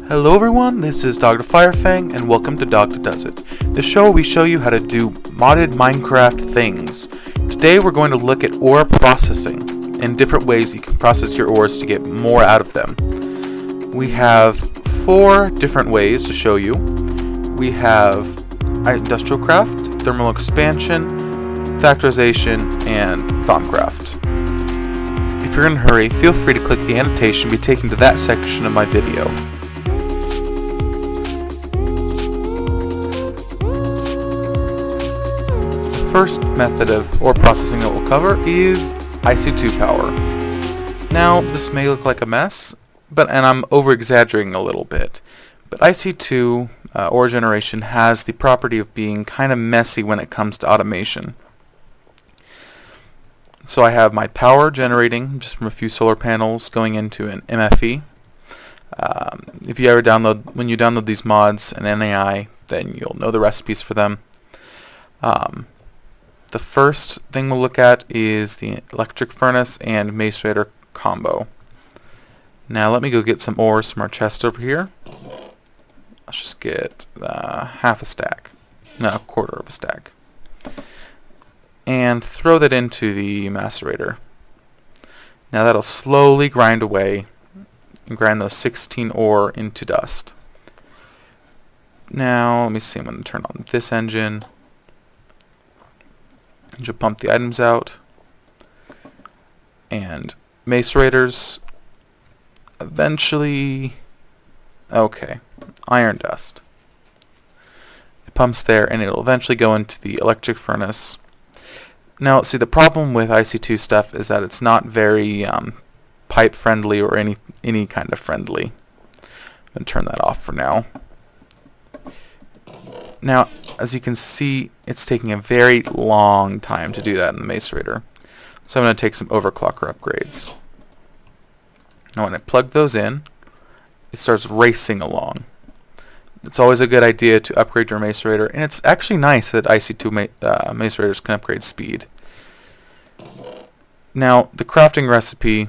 Hello everyone, this is Dogda Firefang and welcome to Dogda Does It, the show where we show you how to do modded Minecraft things. Today we're going to look at ore processing and different ways you can process your ores to get more out of them. We have 4 different ways to show you. We have Industrial Craft, Thermal Expansion, Factorization, and Thaumcraft. If you're in a hurry, feel free to click the annotation to be taken to that section of my video. The first method of ore processing that we'll cover is IC2 power. Now, this may look like a mess, and I'm over-exaggerating a little bit, but IC2 ore generation has the property of being kind of messy when it comes to automation. So I have my power generating just from a few solar panels going into an MFE. If you ever when you download these mods and NAI, then you'll know the recipes for them. The first thing we'll look at is the electric furnace and macerator combo. Now let me go get some ores from our chest over here. Let's just get half a stack, no, a quarter of a stack, and throw that into the macerator. Now that'll slowly grind away and grind those 16 ore into dust. Now let me see, I'm going to turn on this engine. Just pump the items out, and macerators eventually, okay, iron dust. It pumps there and it'll eventually go into the electric furnace. Now see, the problem with IC2 stuff is that it's not very pipe friendly or any kind of friendly. I'm going to turn that off for now. Now, as you can see, it's taking a very long time to do that in the macerator. So I'm going to take some overclocker upgrades. Now when I plug those in, it starts racing along. It's always a good idea to upgrade your macerator, and it's actually nice that IC2 macerators can upgrade speed. Now, the crafting recipe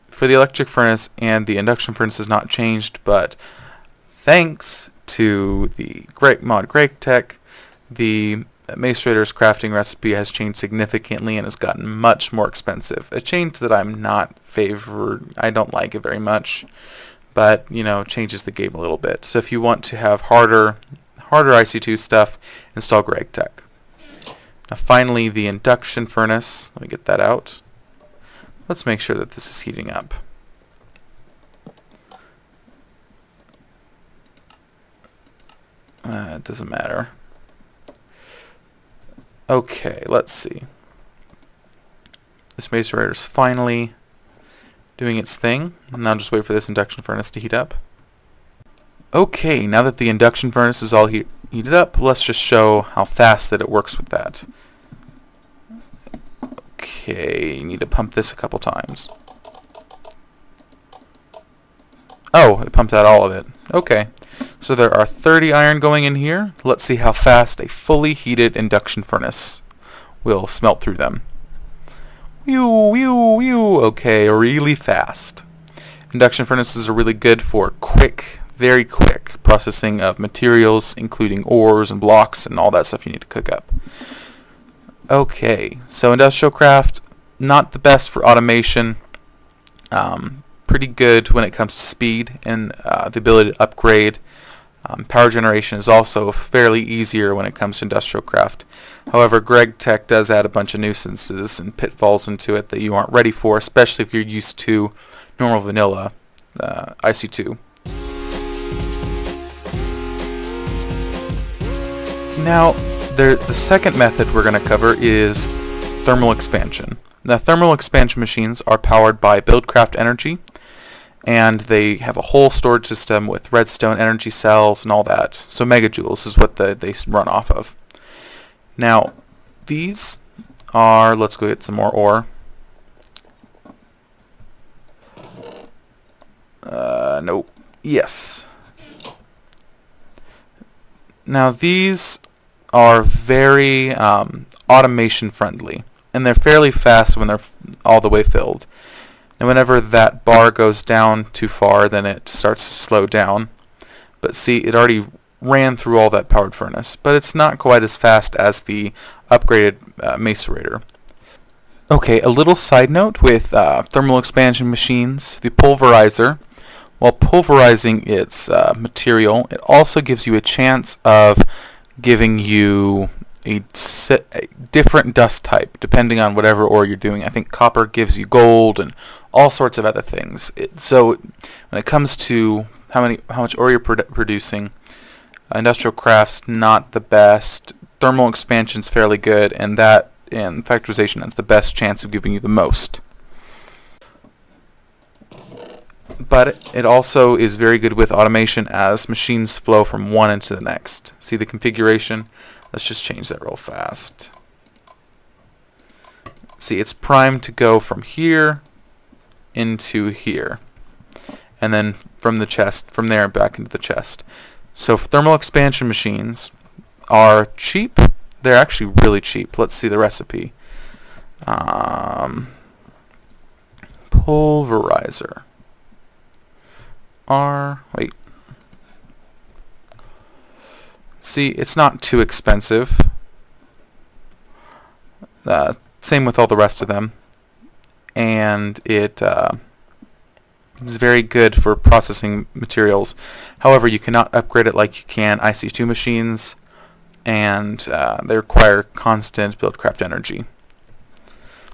for the electric furnace and the induction furnace has not changed, but thanks to the mod GregTech, the macerator's crafting recipe has changed significantly and has gotten much more expensive. A change that I'm not favored. I don't like it very much, but changes the game a little bit. So if you want to have harder IC2 stuff, install GregTech. Now finally, the induction furnace. Let me get that out. Let's make sure that this is heating up. It doesn't matter. Okay, let's see. This macerator is finally doing its thing. Now just wait for this induction furnace to heat up. Okay, now that the induction furnace is all heated up, let's just show how fast that it works with that. Okay, you need to pump this a couple times. Oh, it pumped out all of it. Okay, so there are 30 iron going in here. Let's see how fast a fully heated induction furnace will smelt through them. Whew, whew, whew. Okay, really fast. Induction furnaces are really good for quick, very quick processing of materials, including ores and blocks and all that stuff you need to cook up. Okay, so industrial craft, not the best for automation. Pretty good when it comes to speed and the ability to upgrade. Power generation is also fairly easier when it comes to industrial craft. However, GregTech does add a bunch of nuisances and pitfalls into it that you aren't ready for, especially if you're used to normal vanilla IC2. Now, the second method we're going to cover is thermal expansion. Now, thermal expansion machines are powered by Buildcraft Energy, and they have a whole storage system with redstone energy cells and all that. So megajoules is what they run off of. Now, these are, let's go get some more ore. Nope. Yes. Now, these are very automation friendly, and they're fairly fast when they're all the way filled. And whenever that bar goes down too far, then it starts to slow down. But see, it already ran through all that powered furnace, but it's not quite as fast as the upgraded macerator. Okay, a little side note with thermal expansion machines, the pulverizer, while pulverizing its material, it also gives you a chance of giving you a different dust type depending on whatever ore you're doing. I think copper gives you gold and all sorts of other things. So when it comes to how much ore you're producing, industrial craft's not the best. Thermal expansion's fairly good, and factorization has the best chance of giving you the most. But it also is very good with automation as machines flow from one into the next. See the configuration? Let's just change that real fast. See, it's primed to go from here into here, and then from there back into the chest. So thermal expansion machines are cheap. They're actually really cheap. Let's see the recipe. Pulverizer. Wait. See, it's not too expensive. Same with all the rest of them. And it is very good for processing materials. However, you cannot upgrade it like you can IC2 machines, and they require constant buildcraft energy.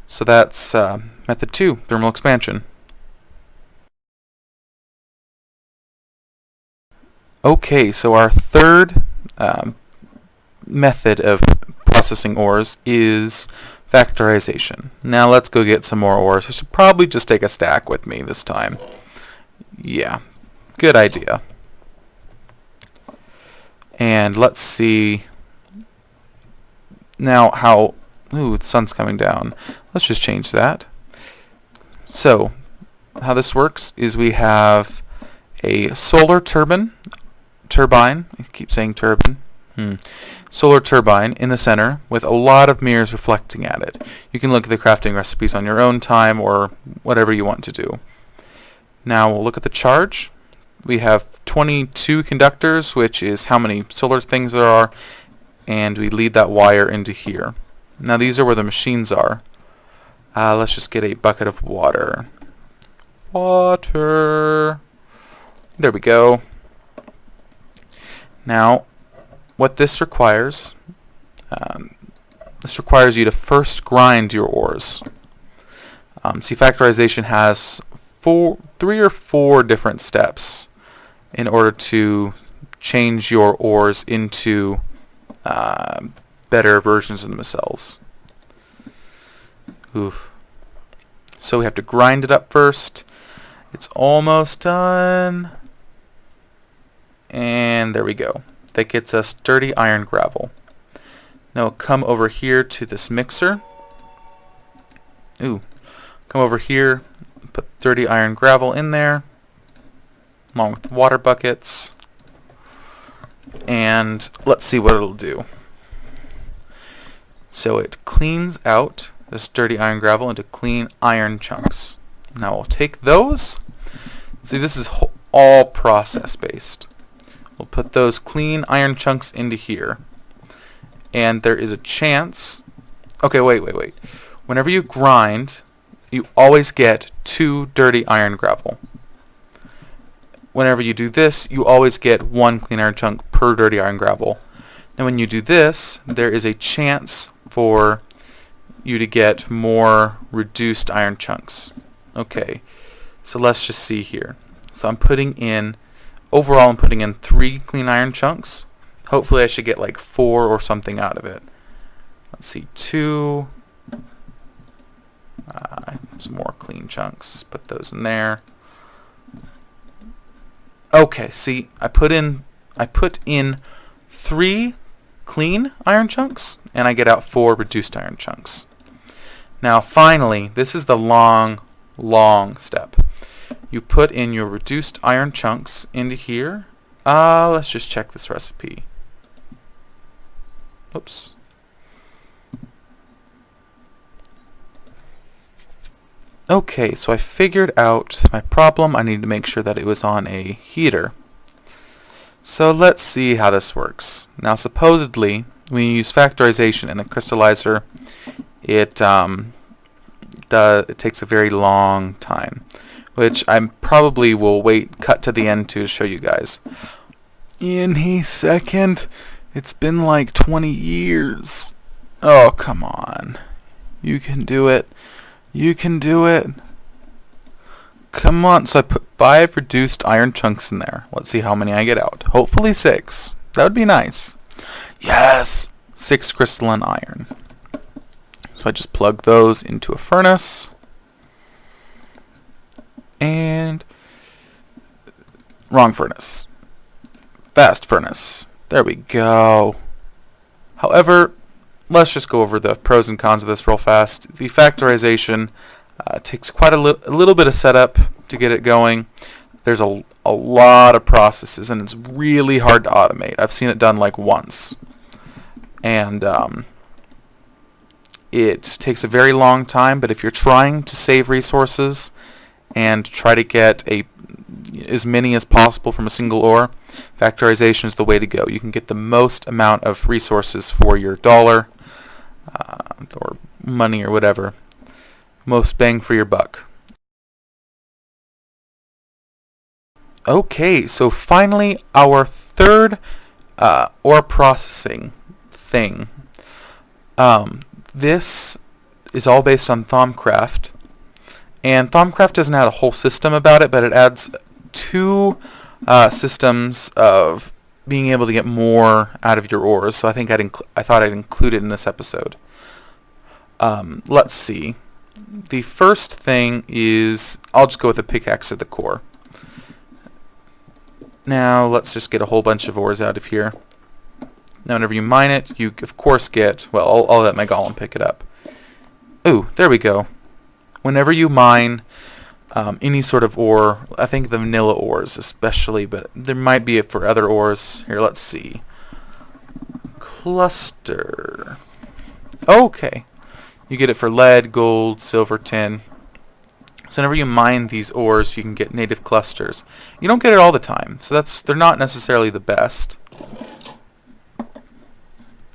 So that's method 2, thermal expansion. Okay, so our third method of processing ores is factorization. Now let's go get some more ores. I should probably just take a stack with me this time. Yeah, good idea. And let's see now how... Ooh, the sun's coming down. Let's just change that. So, how this works is we have a solar turbine. I keep saying turbine. Solar turbine in the center with a lot of mirrors reflecting at it. You can look at the crafting recipes on your own time or whatever you want to do. Now we'll look at the charge. We have 22 conductors, which is how many solar things there are, and we lead that wire into here. Now these are where the machines are. Let's just get a bucket of water. Water. There we go. Now, what this requires you to first grind your ores. See, factorization has 3 or 4 different steps in order to change your ores into better versions of themselves. Oof. So we have to grind it up first. It's almost done. And there we go. That gets us dirty iron gravel. Now we'll come over here to this mixer. Come over here, put dirty iron gravel in there, along with water buckets. And let's see what it'll do. So it cleans out this dirty iron gravel into clean iron chunks. Now we'll take those. See, this is all process based. We'll put those clean iron chunks into here. And there is a chance... Okay, wait. Whenever you grind, you always get 2 dirty iron gravel. Whenever you do this, you always get 1 clean iron chunk per dirty iron gravel. Now when you do this, there is a chance for you to get more reduced iron chunks. Okay, so let's just see here. So overall I'm putting in 3 clean iron chunks. Hopefully I should get like 4 or something out of it. Let's see, 2. Some more clean chunks. Put those in there. Okay, see, I put in 3 clean iron chunks, and I get out 4 reduced iron chunks. Now finally, this is the long step. You put in your reduced iron chunks into here. Let's just check this recipe. Oops. Okay, so I figured out my problem. I need to make sure that it was on a heater. So let's see how this works. Now supposedly, when you use factorization in the crystallizer, it takes a very long time, which I probably will cut to the end to show you guys. Any second, it's been like 20 years. Oh, come on. You can do it. You can do it. Come on. So I put 5 reduced iron chunks in there. Let's see how many I get out. Hopefully 6. That would be nice. Yes! 6 crystalline iron. So I just plug those into a furnace. And wrong furnace. Fast furnace. There we go. However, let's just go over the pros and cons of this real fast. The factorization takes quite a little bit of setup to get it going. There's a lot of processes, and it's really hard to automate. I've seen it done like once. And it takes a very long time, but if you're trying to save resources and try to get as many as possible from a single ore, factorization is the way to go. You can get the most amount of resources for your dollar or money or whatever. Most bang for your buck. Okay, so finally our third ore processing thing. This is all based on Thaumcraft. And Thaumcraft doesn't add a whole system about it, but it adds 2 systems of being able to get more out of your ores. So I think I thought I'd include it in this episode. Let's see. The first thing is, I'll just go with a pickaxe at the core. Now let's just get a whole bunch of ores out of here. Now whenever you mine it, you of course get, well, I'll let my golem pick it up. Ooh, there we go. Whenever you mine any sort of ore, I think the vanilla ores especially, but there might be it for other ores. Here, let's see. Cluster. Okay. You get it for lead, gold, silver, tin. So whenever you mine these ores, you can get native clusters. You don't get it all the time, so they're not necessarily the best.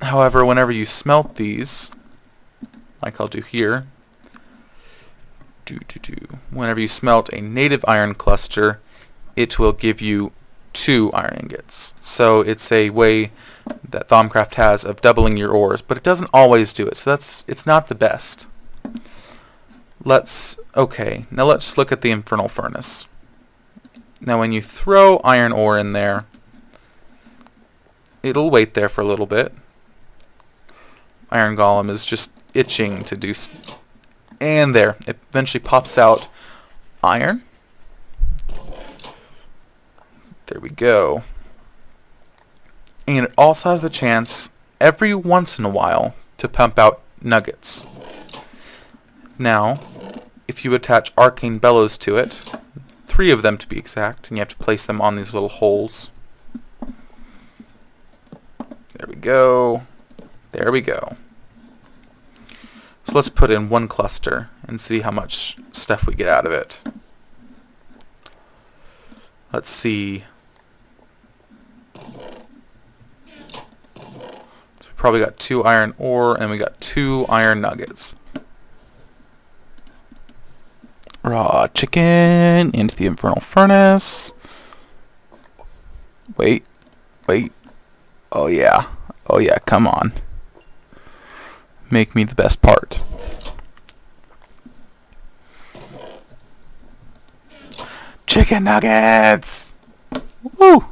However, whenever you smelt these, like I'll do here, whenever you smelt a native iron cluster, it will give you 2 iron ingots. So it's a way that Thaumcraft has of doubling your ores, but it doesn't always do it, so it's not the best. Okay, now let's look at the infernal furnace. Now when you throw iron ore in there, it'll wait there for a little bit. Iron Golem is just itching to do and there, it eventually pops out iron. There we go. And it also has the chance every once in a while to pump out nuggets. Now, if you attach arcane bellows to it, 3 of them to be exact, and you have to place them on these little holes. There we go. There we go. So let's put in 1 cluster and see how much stuff we get out of it. Let's see. So we probably got 2 iron ore and we got 2 iron nuggets. Raw chicken into the infernal furnace. Wait. Oh yeah, come on. Make me the best part. Chicken nuggets! Woo!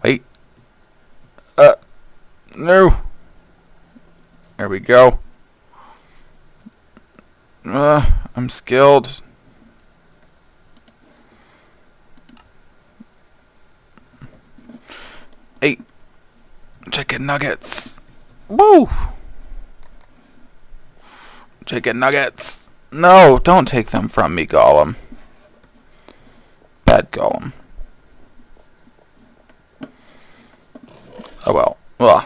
Wait. No. There we go. I'm skilled. Hey. Chicken nuggets. Woo! Chicken nuggets. No, don't take them from me, Golem. Bad Golem. Oh well. Ugh.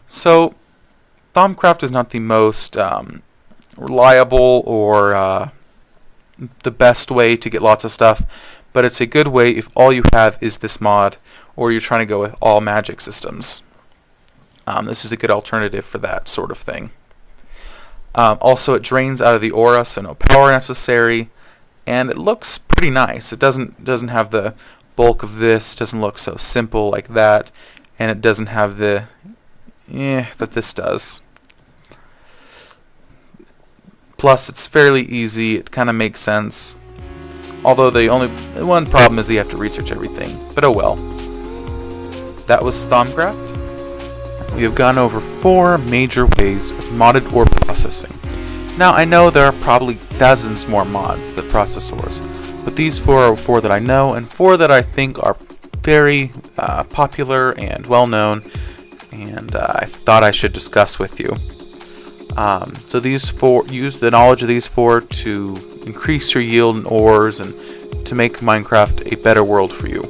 So, Thaumcraft is not the most reliable or the best way to get lots of stuff, but it's a good way if all you have is this mod, or you're trying to go with all magic systems. This is a good alternative for that sort of thing. Also, it drains out of the aura, so no power necessary, and it looks pretty nice. It doesn't have the bulk of this, doesn't look so simple like that, and it doesn't have the that this does. Plus, it's fairly easy. It kind of makes sense. Although the one problem is that you have to research everything. But oh well. That was Thaumcraft. We have gone over 4 major ways of modded ore processing. Now I know there are probably dozens more mods that process ores, but these 4 are 4 that I know and 4 that I think are very popular and well known, and I thought I should discuss with you. So these 4, use the knowledge of these 4 to increase your yield in ores and to make Minecraft a better world for you.